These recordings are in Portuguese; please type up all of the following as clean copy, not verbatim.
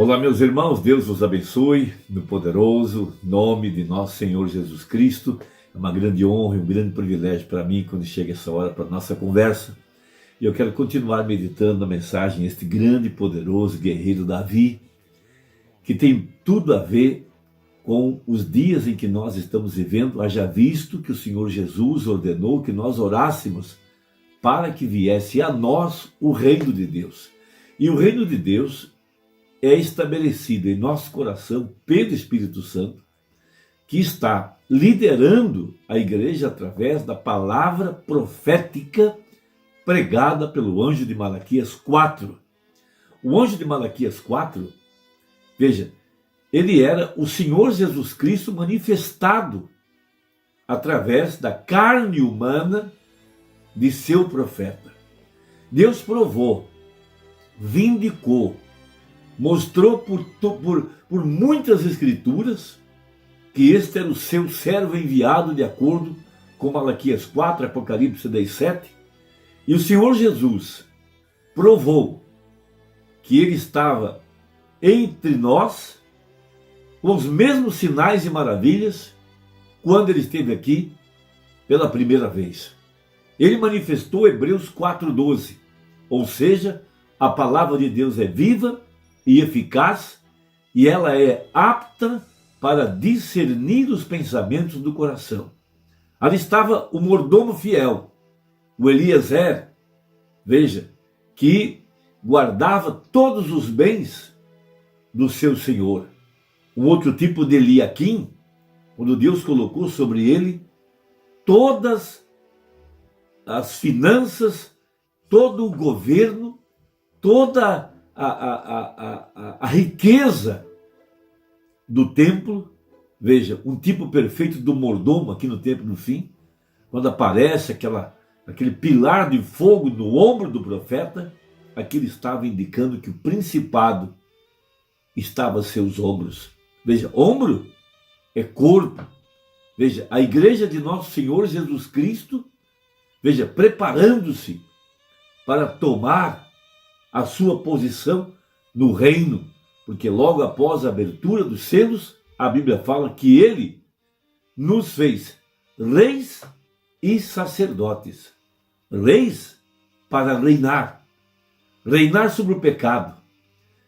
Olá, meus irmãos, Deus os abençoe no poderoso nome de nosso Senhor Jesus Cristo. É uma grande honra e um grande privilégio para mim quando chega essa hora para a nossa conversa. E eu quero continuar meditando na mensagem este grande e poderoso guerreiro Davi, que tem tudo a ver com os dias em que nós estamos vivendo, haja visto que o Senhor Jesus ordenou que nós orássemos para que viesse a nós o reino de Deus. E o reino de Deus é estabelecido em nosso coração pelo Espírito Santo, que está liderando a igreja através da palavra profética pregada pelo anjo de Malaquias 4. O anjo de Malaquias 4, veja, ele era o Senhor Jesus Cristo manifestado através da carne humana de seu profeta. Deus provou, vindicou, mostrou por muitas escrituras que este era o seu servo enviado de acordo com Malaquias 4, Apocalipse 10:7. E o Senhor Jesus provou que ele estava entre nós com os mesmos sinais e maravilhas quando ele esteve aqui pela primeira vez. Ele manifestou Hebreus 4:12, ou seja, a palavra de Deus é viva e eficaz, e ela é apta para discernir os pensamentos do coração. Ali estava o mordomo fiel, o Eliezer, veja, que guardava todos os bens do seu senhor. Um outro tipo de Eliaquim, quando Deus colocou sobre ele todas as finanças, todo o governo, toda a riqueza do templo. Veja, um tipo perfeito do mordomo aqui no tempo do fim, quando aparece aquele pilar de fogo no ombro do profeta, aquilo estava indicando que o principado estava a seus ombros. Veja, ombro é corpo. Veja, a igreja de nosso Senhor Jesus Cristo, veja, preparando-se para tomar a sua posição no reino, porque logo após a abertura dos selos, a Bíblia fala que ele nos fez reis e sacerdotes. Reis para reinar, reinar sobre o pecado,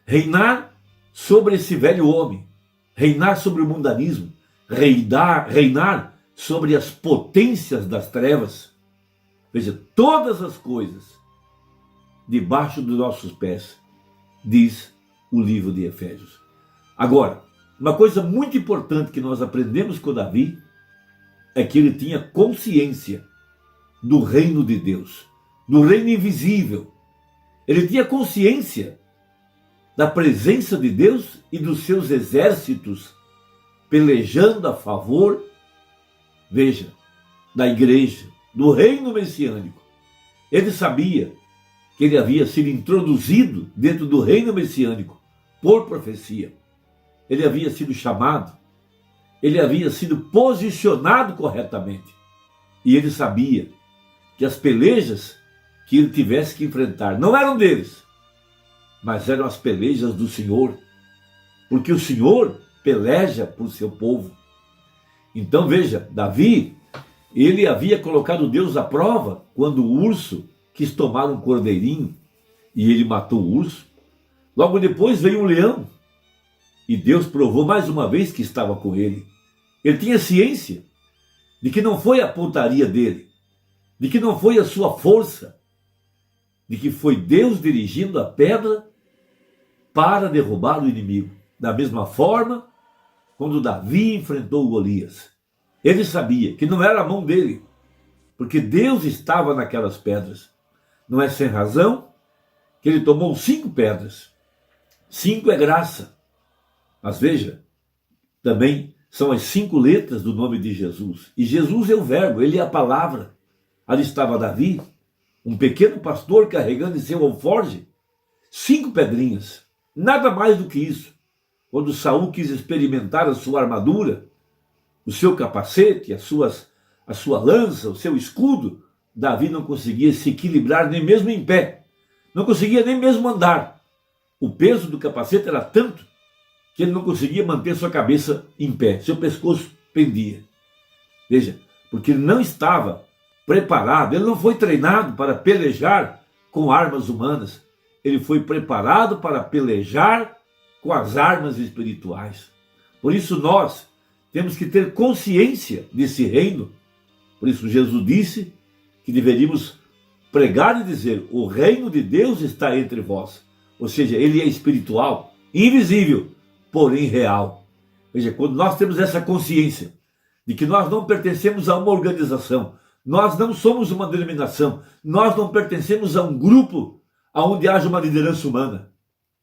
reinar sobre esse velho homem, reinar sobre o mundanismo, reinar sobre as potências das trevas. Veja, todas as coisas debaixo dos nossos pés, diz o livro de Efésios. Agora, uma coisa muito importante que nós aprendemos com Davi é que ele tinha consciência do reino de Deus, do reino invisível. Ele tinha consciência da presença de Deus e dos seus exércitos pelejando a favor, veja, da igreja, do reino messiânico. Ele sabia que ele havia sido introduzido dentro do reino messiânico por profecia. Ele havia sido chamado, ele havia sido posicionado corretamente. E ele sabia que as pelejas que ele tivesse que enfrentar não eram deles, mas eram as pelejas do Senhor, porque o Senhor peleja por seu povo. Então veja, Davi, ele havia colocado Deus à prova quando o urso quis tomar um cordeirinho e ele matou o urso. Logo depois veio um leão e Deus provou mais uma vez que estava com ele. Ele tinha ciência de que não foi a pontaria dele, de que não foi a sua força, de que foi Deus dirigindo a pedra para derrubar o inimigo. Da mesma forma, quando Davi enfrentou Golias, ele sabia que não era a mão dele, porque Deus estava naquelas pedras. Não é sem razão que ele tomou 5 pedras. 5 é graça. Mas veja, também são as 5 letras do nome de Jesus. E Jesus é o verbo, ele é a palavra. Ali estava Davi, um pequeno pastor carregando em seu alforje 5 pedrinhas. Nada mais do que isso. Quando Saul quis experimentar a sua armadura, o seu capacete, a sua lança, o seu escudo, Davi não conseguia se equilibrar nem mesmo em pé. Não conseguia nem mesmo andar. o peso do capacete era tanto que ele não conseguia manter sua cabeça em pé, seu pescoço pendia. Veja, porque ele não estava preparado, ele não foi treinado para pelejar com armas humanas, ele foi preparado para pelejar com as armas espirituais. Por isso nós temos que ter consciência desse reino. Por isso Jesus disse que deveríamos pregar e dizer: o reino de Deus está entre vós. Ou seja, ele é espiritual, invisível, porém real. Veja, quando nós temos essa consciência de que nós não pertencemos a uma organização, nós não somos uma denominação, nós não pertencemos a um grupo onde haja uma liderança humana.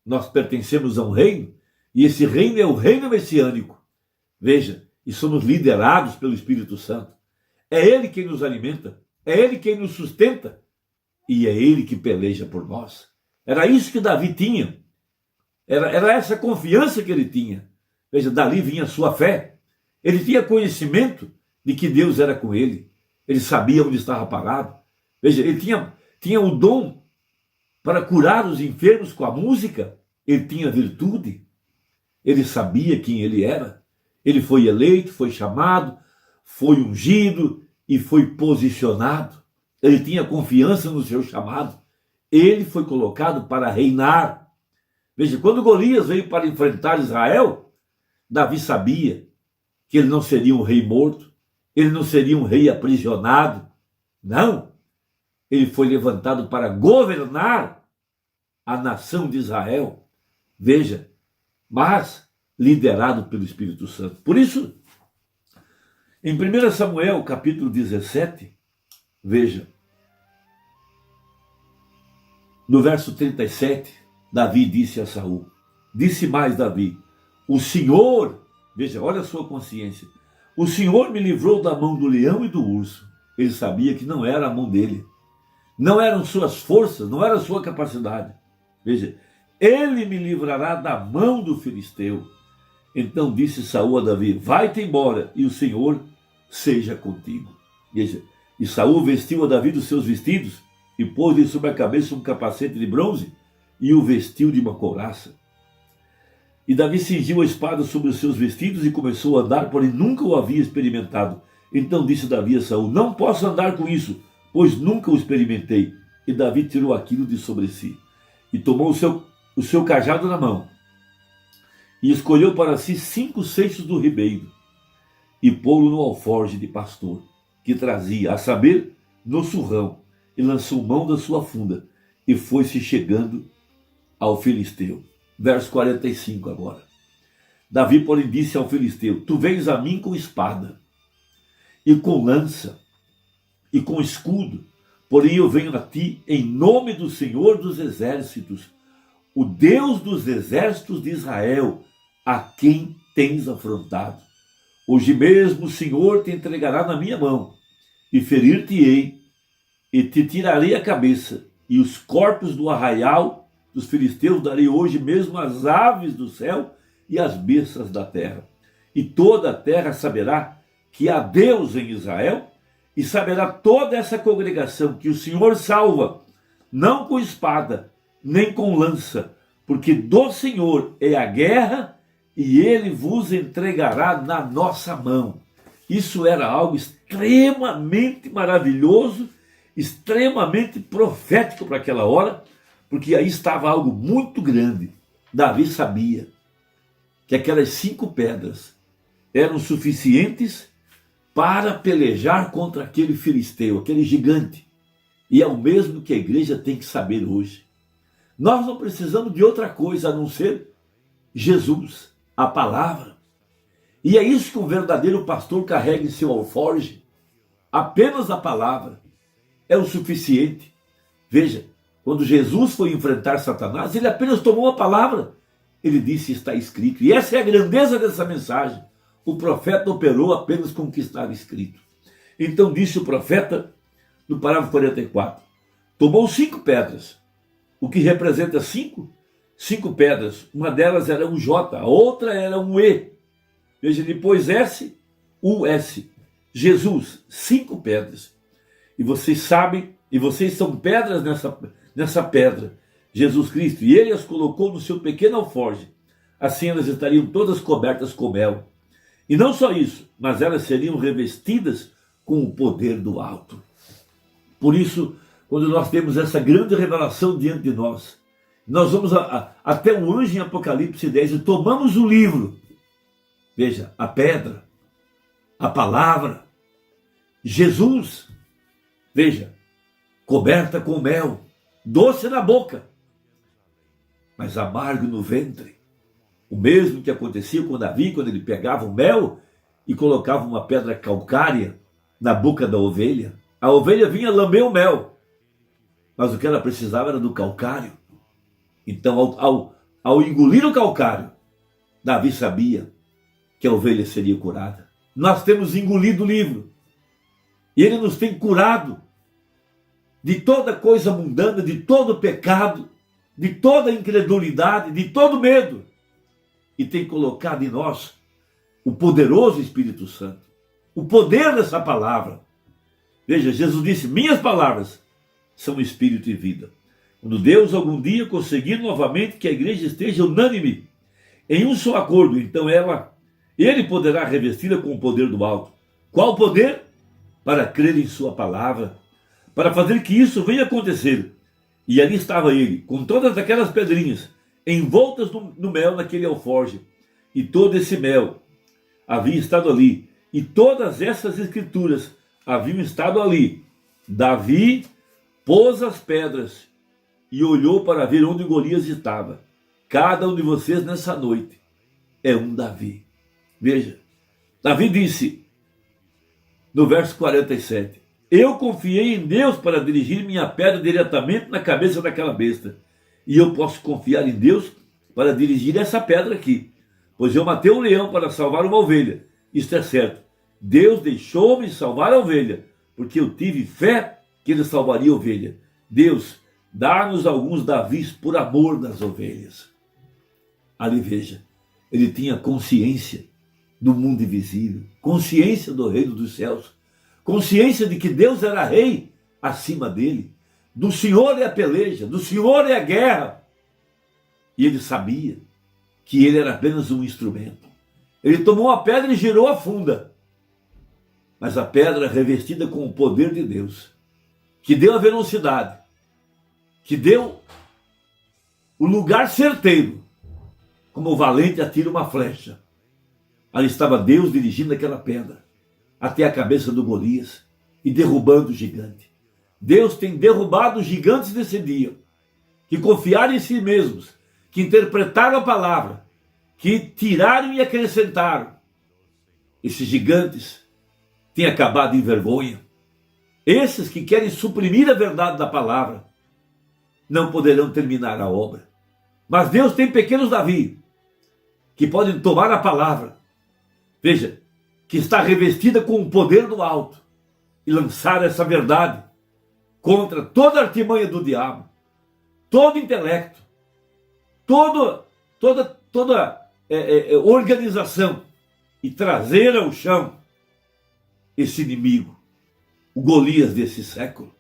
Nós pertencemos a um reino, e esse reino é o reino messiânico. Veja, e somos liderados pelo Espírito Santo. É Ele quem nos alimenta, é Ele quem nos sustenta, e é Ele que peleja por nós. Era isso que Davi tinha, era essa confiança que ele tinha. Veja, dali vinha a sua fé. Ele tinha conhecimento de que Deus era com ele, ele sabia onde estava parado. Veja, ele tinha o dom para curar os enfermos com a música, ele tinha virtude, ele sabia quem ele era, ele foi eleito, foi chamado, foi ungido e foi posicionado. Ele tinha confiança no seu chamado, ele foi colocado para reinar. Veja, quando Golias veio para enfrentar Israel, Davi sabia que ele não seria um rei morto, ele não seria um rei aprisionado, não, ele foi levantado para governar a nação de Israel. Veja, mas liderado pelo Espírito Santo. Por isso, em 1 Samuel, capítulo 17, veja, no verso 37, Davi disse a Saul, disse mais Davi: o Senhor, veja, olha a sua consciência, o Senhor me livrou da mão do leão e do urso. Ele sabia que não era a mão dele, não eram suas forças, não era a sua capacidade. Veja, ele me livrará da mão do filisteu. Então disse Saul a Davi: vai-te embora, e o Senhor seja contigo. Veja, e Saul vestiu a Davi dos seus vestidos, e pôs-lhe sobre a cabeça um capacete de bronze, e o vestiu de uma couraça. E Davi cingiu a espada sobre os seus vestidos e começou a andar, porém nunca o havia experimentado. Então disse Davi a Saul: não posso andar com isso, pois nunca o experimentei. E Davi tirou aquilo de sobre si, e tomou o seu cajado na mão, e escolheu para si 5 seixos do ribeiro, e pô-lo no alforje de pastor, que trazia, a saber, no surrão, e lançou mão da sua funda, e foi-se chegando ao filisteu. Verso 45 agora. Davi, porém, disse ao filisteu: tu vens a mim com espada, e com lança, e com escudo, porém eu venho a ti em nome do Senhor dos exércitos, o Deus dos exércitos de Israel, a quem tens afrontado. Hoje mesmo o Senhor te entregará na minha mão, e ferir-te-ei, e te tirarei a cabeça, e os corpos do arraial dos filisteus darei hoje mesmo às aves do céu e às bestas da terra. E toda a terra saberá que há Deus em Israel, e saberá toda essa congregação que o Senhor salva, não com espada, nem com lança, porque do Senhor é a guerra, e ele vos entregará na nossa mão. Isso era algo extremamente maravilhoso, extremamente profético para aquela hora, porque aí estava algo muito grande. Davi sabia que aquelas 5 pedras eram suficientes para pelejar contra aquele filisteu, aquele gigante. E é o mesmo que a igreja tem que saber hoje. Nós não precisamos de outra coisa a não ser Jesus, a palavra. E é isso que um verdadeiro pastor carrega em seu alforje. Apenas a palavra é o suficiente. Veja, quando Jesus foi enfrentar Satanás, ele apenas tomou a palavra. Ele disse: está escrito. E essa é a grandeza dessa mensagem. O profeta operou apenas com o que estava escrito. Então disse o profeta, no parágrafo 44, tomou 5 pedras, o que representa 5 pedras. Uma delas era um J, a outra era um E. Veja, depois S, U-S. Jesus, 5 pedras. E vocês sabem, e vocês são pedras nessa pedra. Jesus Cristo, e ele as colocou no seu pequeno alforje. Assim elas estariam todas cobertas com mel. E não só isso, mas elas seriam revestidas com o poder do alto. Por isso, quando nós temos essa grande revelação diante de nós, nós vamos até o anjo em Apocalipse 10 e tomamos o livro. Veja, a pedra, a palavra, Jesus, veja, coberta com mel, doce na boca, mas amargo no ventre. O mesmo que acontecia com Davi, quando ele pegava o mel e colocava uma pedra calcária na boca da ovelha. A ovelha vinha lamber o mel, mas o que ela precisava era do calcário. Então, ao engolir o calcário, Davi sabia que a ovelha seria curada. Nós temos engolido o livro, e ele nos tem curado de toda coisa mundana, de todo pecado, de toda incredulidade, de todo medo, e tem colocado em nós o poderoso Espírito Santo, o poder dessa palavra. Veja, Jesus disse: minhas palavras são espírito e vida. Quando Deus algum dia conseguir novamente que a igreja esteja unânime em um só acordo, então ele poderá revesti-la com o poder do alto. Qual poder? Para crer em sua palavra, para fazer que isso venha acontecer. E ali estava ele, com todas aquelas pedrinhas envoltas no mel naquele alforje, e todo esse mel havia estado ali, e todas essas escrituras haviam estado ali. Davi pôs as pedras e olhou para ver onde Golias estava. Cada um de vocês nessa noite é um Davi. Veja, Davi disse no verso 47, eu confiei em Deus para dirigir minha pedra diretamente na cabeça daquela besta, e eu posso confiar em Deus para dirigir essa pedra aqui, pois eu matei um leão para salvar uma ovelha. Isto é certo, Deus deixou-me salvar a ovelha, porque eu tive fé que ele salvaria a ovelha. Deus, dá-nos alguns Davis por amor das ovelhas. Ali veja, ele tinha consciência do mundo invisível, consciência do reino dos céus, consciência de que Deus era rei acima dele. Do Senhor é a peleja, do Senhor é a guerra. E ele sabia que ele era apenas um instrumento. Ele tomou a pedra e girou a funda. Mas a pedra revestida com o poder de Deus, que deu a velocidade, que deu o lugar certeiro, como o valente atira uma flecha. Ali estava Deus dirigindo aquela pedra até a cabeça do Golias e derrubando o gigante. Deus tem derrubado os gigantes desse dia, que confiaram em si mesmos, que interpretaram a palavra, que tiraram e acrescentaram. Esses gigantes têm acabado em vergonha. Esses que querem suprimir a verdade da palavra não poderão terminar a obra. Mas Deus tem pequenos Davi, que podem tomar a palavra, veja, que está revestida com o poder do alto, e lançar essa verdade contra toda a artimanha do diabo, todo intelecto, toda organização, e trazer ao chão esse inimigo, o Golias desse século.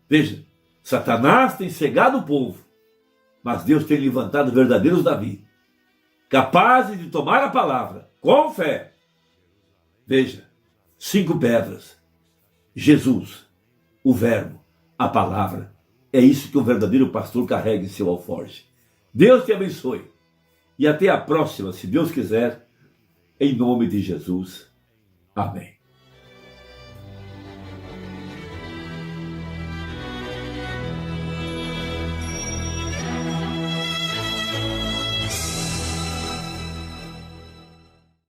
Veja, Satanás tem cegado o povo, mas Deus tem levantado verdadeiros Davi, capazes de tomar a palavra com fé. Veja, 5 pedras, Jesus, o verbo, a palavra. É isso que o verdadeiro pastor carrega em seu alforje. Deus te abençoe. E até a próxima, se Deus quiser, em nome de Jesus. Amém.